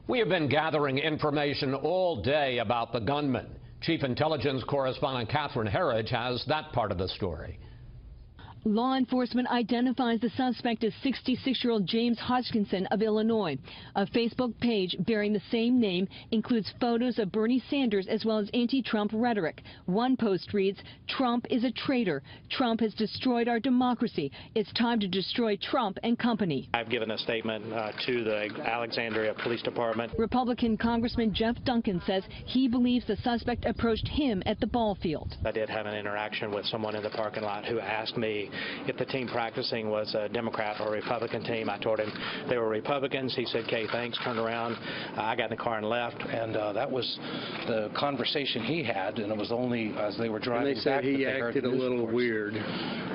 We have been gathering information all day about the gunman. Chief Intelligence Correspondent Catherine Herridge has that part of the story. Law enforcement identifies the suspect as 66-year-old James Hodgkinson of Illinois. A Facebook page bearing the same name includes photos of Bernie Sanders as well as anti-Trump rhetoric. One post reads, "Trump is a traitor. Trump has destroyed our democracy. It's time to destroy Trump and company." I've given a statement to the Alexandria Police Department. Republican Congressman Jeff Duncan says he believes the suspect approached him at the ball field. I did have an interaction with someone in the parking lot who asked me if the team practicing was a Democrat or a Republican team. I told him they were Republicans. He said, "Okay, thanks," turned around. I got in the car and left. And that was the conversation he had, and it was only as they were driving and they said back he that they heard acted the a news little reports. weird.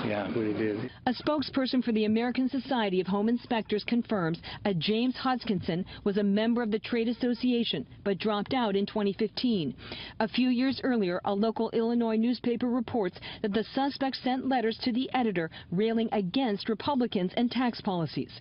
Yeah, when he did. A spokesperson for the American Society of Home Inspectors confirms a James Hodgkinson was a member of the trade association but dropped out in 2015. A few years earlier, a local Illinois newspaper reports that the suspect sent letters to the editor railing against Republicans and tax policies.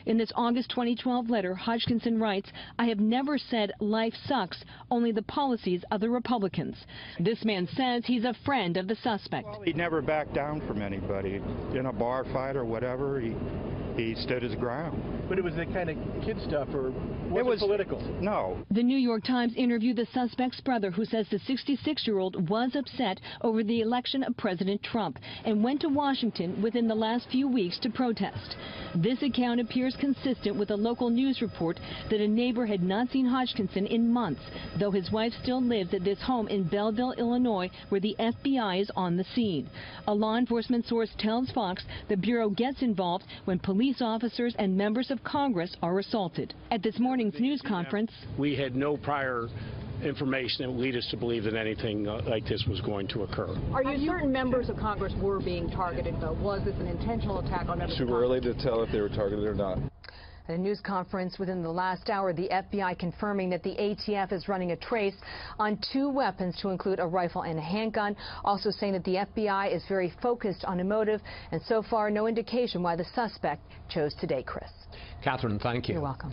In this August 2012 letter, Hodgkinson writes, "I have never said life sucks, only the policies of the Republicans." This man says he's a friend of the suspect. Well, he never backed down from anybody. In a bar fight or whatever, he stood his ground. But it was the kind of kid stuff, or was it political? No. The New York Times interviewed the suspect's brother, who says the 66-year-old was upset over the election of President Trump and went to Washington within the last few weeks to protest. This account appears consistent with a local news report that a neighbor had not seen Hodgkinson in months, though his wife still lives at this home in Belleville, Illinois, where the FBI is on the scene. A law enforcement source tells Fox the Bureau gets involved when police officers and members of Congress are assaulted. At this morning's news conference, we had no prior information that would lead us to believe that anything like this was going to occur. Are you certain members of Congress were being targeted, though? Was this an intentional attack on members of Congress? Too early to tell if they were targeted or not. At a news conference within the last hour, the FBI confirming that the ATF is running a trace on 2 weapons to include a rifle and a handgun, also saying that the FBI is very focused on a motive, and so far no indication why the suspect chose today, Chris. Catherine, thank you. You're welcome.